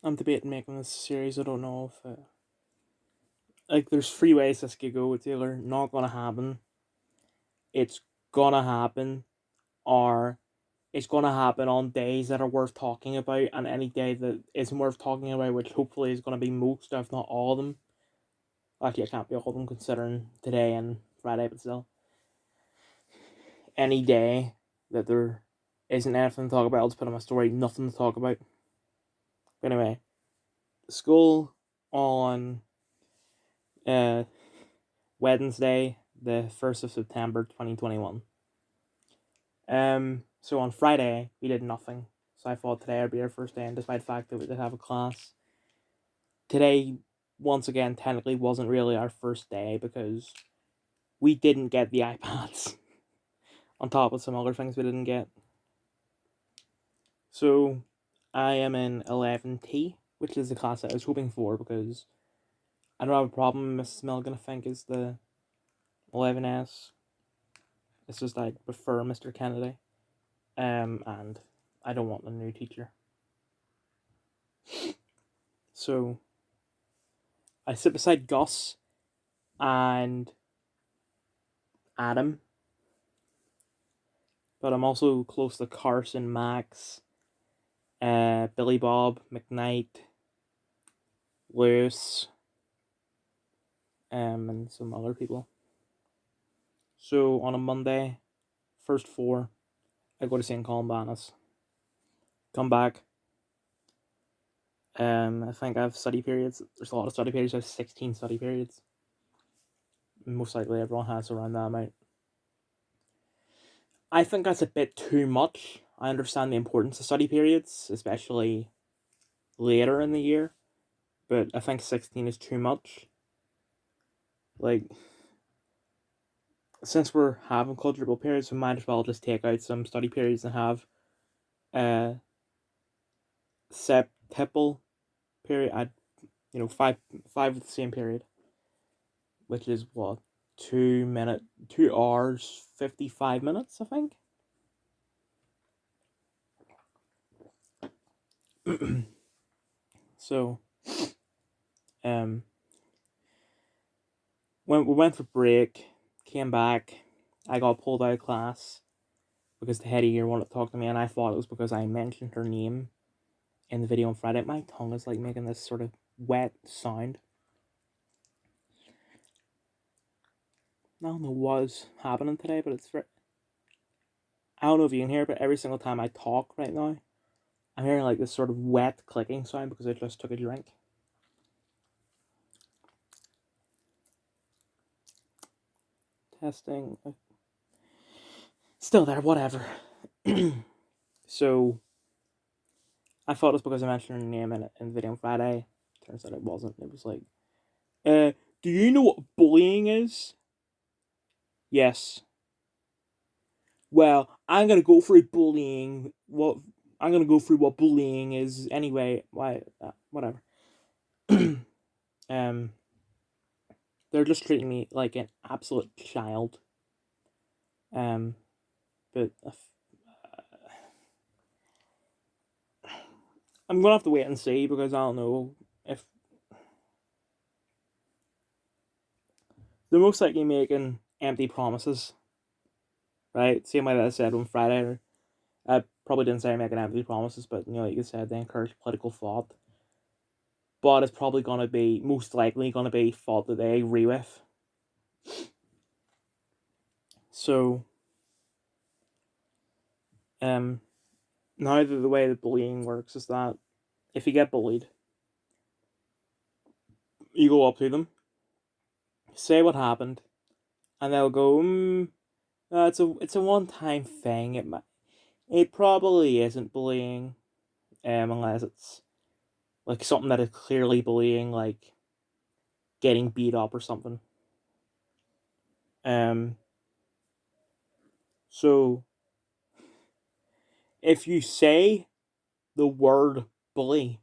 I'm debating making this series. I don't know if like there's three ways this could go. It's either not gonna happen, it's gonna happen, or it's gonna happen on days that are worth talking about, and any day that isn't worth talking about, which hopefully is gonna be most, if not all of them. Actually, it can't be all of them considering today and Friday, but still, any day that there isn't anything to talk about, I'll just put on my story. Nothing to talk about. But anyway, school on uh Wednesday, the 1st of September, 2021. So on Friday, we did nothing. So I thought today would be our first day, and despite the fact that we did have a class, today, once again, technically wasn't really our first day because we didn't get the iPads on top of some other things we didn't get. So I am in 11T, which is the class that I was hoping for because I don't have a problem with Mrs. Milligan, I think, is the 11S. It's just I prefer Mr. Kennedy. And I don't want a new teacher. So I sit beside Gus and Adam, but I'm also close to Carson, Max, Billy Bob, McKnight, Lewis, and some other people. So on a Monday, first four, I go to St. Columbanus. Come back. I think I have study periods. There's a lot of study periods. I have 16 study periods. Most likely everyone has around that amount. I think that's a bit too much. I understand the importance of study periods, especially later in the year, but I think 16 is too much. Like, since we're having quadruple periods, we might as well just take out some study periods and have a septuple period at, five of the same period, which is what, 2 hours 55 minutes, I think. So, um, when we went for break, came back, I got pulled out of class because the head of year wanted to talk to me, and I thought it was because I mentioned her name in the video on Friday. My tongue is like making this sort of wet sound. I don't know what's happening today, but I don't know if you can hear it, but every single time I talk right now, I'm hearing like this sort of wet clicking sound because I just took a drink. Testing. Still there, whatever. So, I thought it was because I mentioned her name in the video on Friday. Turns out it wasn't. It was like, do you know what bullying is? Yes. Well, I'm gonna go through bullying. I'm gonna go through what bullying is anyway. Why? Whatever. um, they're just treating me like an absolute child. Um, but I'm gonna have to wait and see because I don't know if they're most likely making empty promises, right? Same way that I said on Friday. I probably didn't say making empty promises, but like you said, they encourage political thought. But it's probably gonna be most likely gonna be thought that they agree with. So, um, now the way that bullying works is that if you get bullied, you go up to them, say what happened, and they'll go, it's a one time thing. It probably isn't bullying, unless it's like something that is clearly bullying, like getting beat up or something. Um, so if you say the word bully,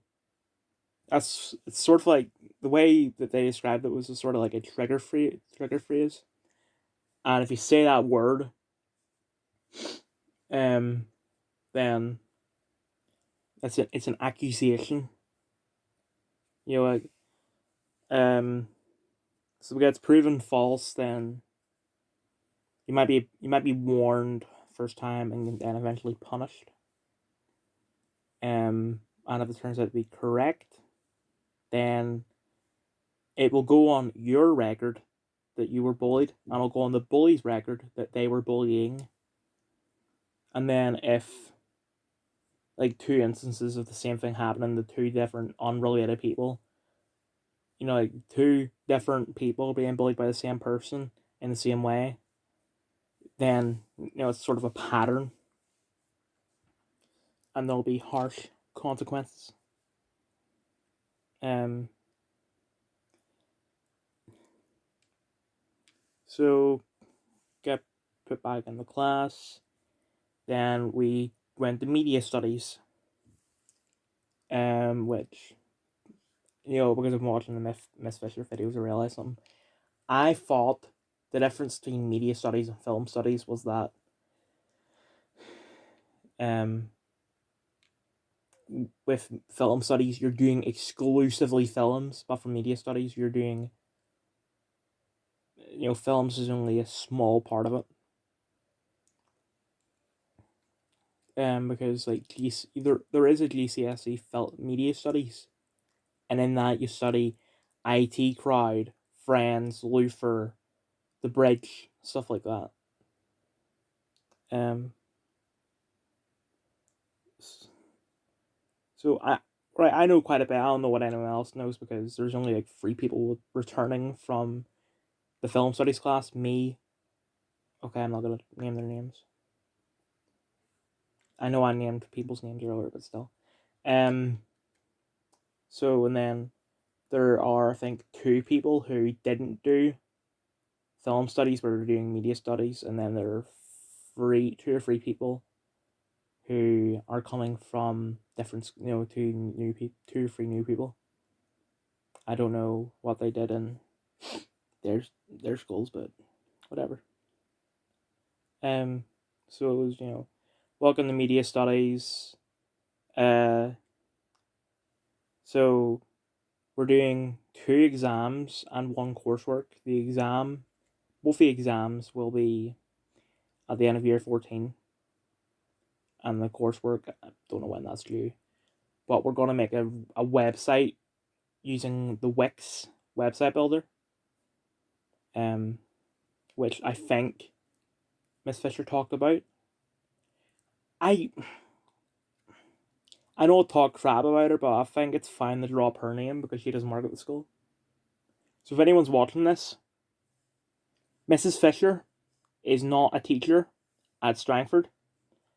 it's sort of like the way that they described it was sort of like a trigger phrase. And if you say that word, um, then it's an accusation, You know, like, so if it gets proven false, then you might be warned first time and then eventually punished. And if it turns out to be correct, then it will go on your record that you were bullied, and it'll go on the bully's record that they were bullying. And then if like two instances of the same thing happening to two different unrelated people, like two different people being bullied by the same person in the same way, then it's sort of a pattern, and there'll be harsh consequences. So get put back in the class. Then we went to media studies, which because I'm watching the Miss Fisher videos, I realized something. I thought the difference between media studies and film studies was that with film studies you're doing exclusively films, but for media studies you're doing films is only a small part of it. Because like there is a GCSE media studies, and in that you study IT Crowd, Friends, Luther, The Bridge, stuff like that. So I know quite a bit. I don't know what anyone else knows because there's only like 3 people returning from the film studies class. Me. Okay, I'm not gonna name their names. I know I named people's names earlier, but still. So and then there are I think 2 people who didn't do film studies but are doing media studies, and then there are 2 or 3 people who are coming from different 2 or 3 new people. I don't know what they did in their schools, but whatever. So it was welcome to media studies. So we're doing 2 exams and 1 coursework. Both the exams will be at the end of year 14, and the coursework, I don't know when that's due, but we're going to make a website using the Wix website builder, which I think Miss Fisher talked about. I know I'll talk crap about her, but I think it's fine to drop her name because she doesn't work at the school. So if anyone's watching this, Mrs. Fisher is not a teacher at Strangford.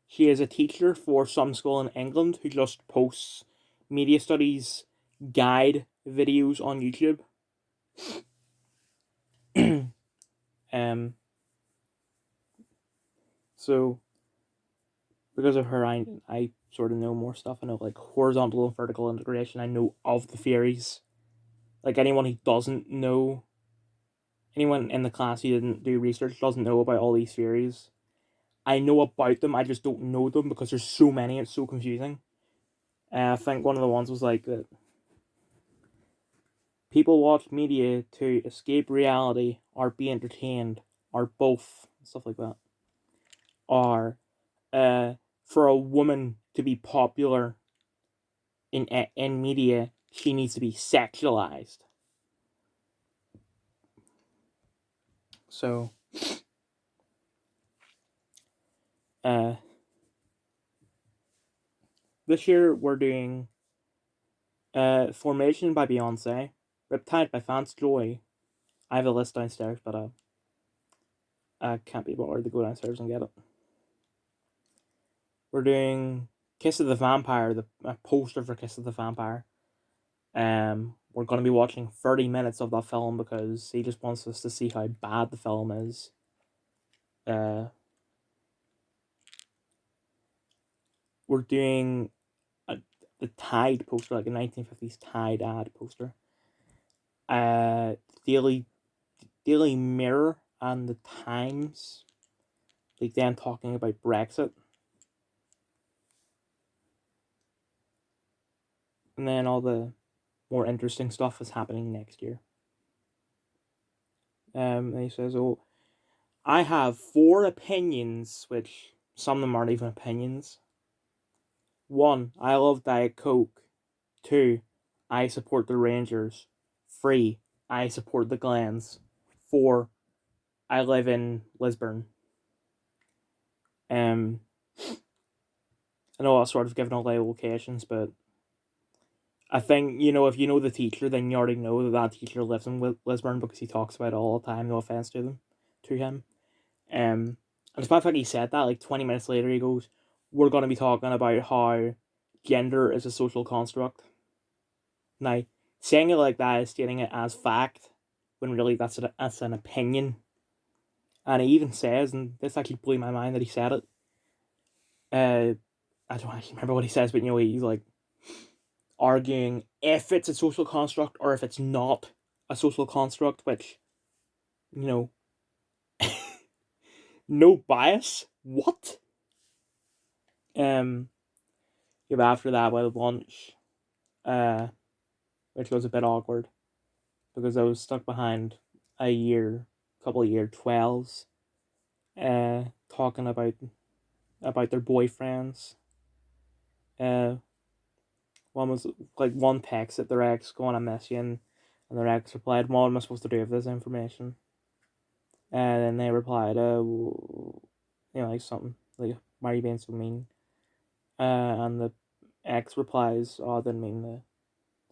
She is a teacher for some school in England who just posts media studies guide videos on YouTube. So because of her, I sort of know more stuff. I know like horizontal and vertical integration. I know of the theories. Like anyone in the class who didn't do research doesn't know about all these theories. I know about them, I just don't know them because there's so many, it's so confusing. I think one of the ones was like that people watch media to escape reality or be entertained or both, stuff like that. Or for a woman to be popular in media, she needs to be sexualized. So this year we're doing Formation by Beyonce, Riptide by Vance Joy. I have a list downstairs, but I can't be bothered to go downstairs and get it. We're doing Kiss of the Vampire, the poster for Kiss of the Vampire. We're going to be watching 30 minutes of that film because he just wants us to see how bad the film is. We're doing the Tide poster, like a 1950s Tide ad poster. Daily Mirror and the Times, like them talking about Brexit. And then all the more interesting stuff is happening next year. And he says, "Oh, I have 4 opinions, which some of them aren't even opinions. 1, I love Diet Coke. 2, I support the Rangers. 3, I support the Glens. 4, I live in Lisburn." I know I've sort of given away locations, but I think, if you know the teacher, then you already know that teacher lives in Lisburn because he talks about it all the time. No offense to him. And it's the fact he said that, like 20 minutes later, he goes, "We're going to be talking about how gender is a social construct." Now, saying it like that is stating it as fact, when really that's an opinion. And he even says, and this actually blew my mind that he said it. I don't actually remember what he says, but he's like arguing if it's a social construct or if it's not a social construct, which, you know, no bias. What? After that, we had lunch, which was a bit awkward because I was stuck behind couple of year 12s, talking about their boyfriends. Uh, one was like one text at their ex going, "I miss you," and their ex replied, "What am I supposed to do with this information?" And then they replied, like something like, "Why are you being so mean?" And the ex replies, "Oh, I didn't mean to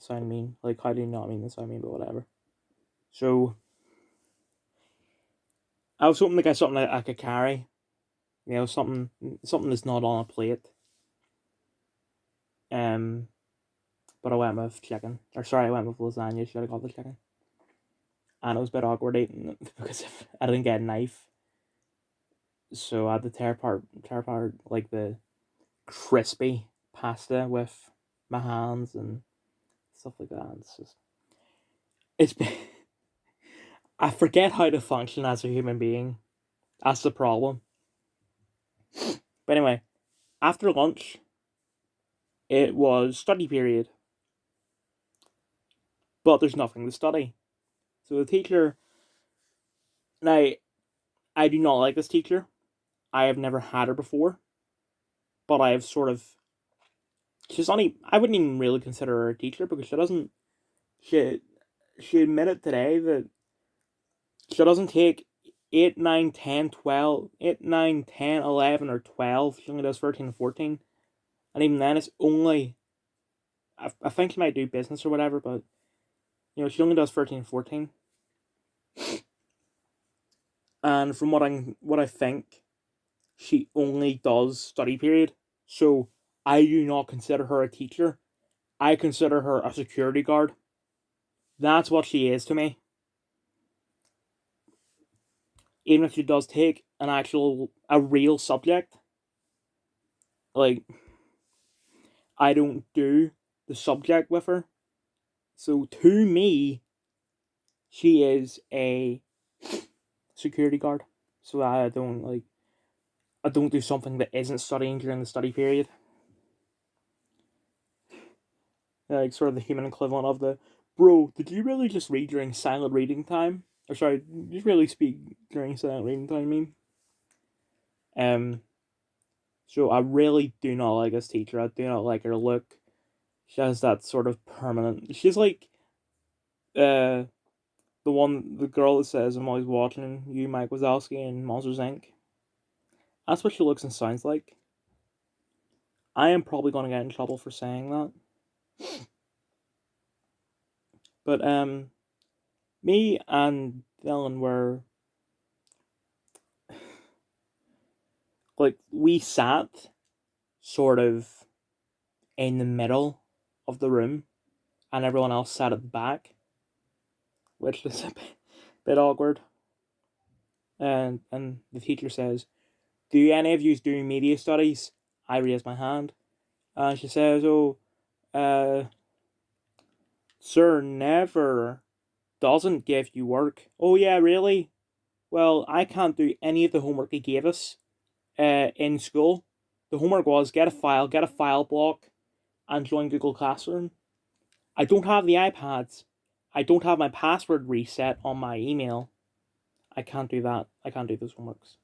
sound mean. Like, how do you not mean to sound mean, but whatever." So I was hoping to get something I could carry, something that's not on a plate. But I went with chicken, or sorry, I went with lasagna. Should have got the chicken, and it was a bit awkward eating it because I didn't get a knife, so I had to tear apart like the crispy pasta with my hands and stuff like that. It's been, I forget how to function as a human being. That's the problem. But anyway, after lunch, it was study period, but there's nothing to study. So the teacher, now I do not like this teacher. I have never had her before, but I have sort of. She's not even, I wouldn't even really consider her a teacher because she doesn't. She she admitted today that she doesn't take 8, 9, 10, 12, 8, 9, 10, 11, or 12. She only does 13 and 14. And even then, it's only. I think she might do business or whatever, but she only does 13 and 14. And from what I think, she only does study period. So I do not consider her a teacher. I consider her a security guard. That's what she is to me. Even if she does take a real subject, like, I don't do the subject with her. So to me, she is a security guard. So I don't do something that isn't studying during the study period. Like sort of the human equivalent of the, "Bro, did you really just read during silent reading time?" Or sorry, did you really speak during silent reading time, I mean? So I really do not like this teacher. I do not like her look. She has that sort of permanent. She's like, uh, the girl that says, "I'm always watching you, Mike Wazowski, in Monsters Inc." That's what she looks and sounds like. I am probably gonna get in trouble for saying that. But me and Dylan were like, we sat sort of in the middle of the room, and everyone else sat at the back, which was a bit awkward. And the teacher says, "Do any of you do media studies?" I raise my hand, and she says, "Oh, uh, sir, never doesn't give you work." "Oh yeah, really? Well, I can't do any of the homework he gave us in school. The homework was get a file block, and join Google Classroom." I don't have the iPads. I don't have my password reset on my email. I can't do that. I can't do those homeworks.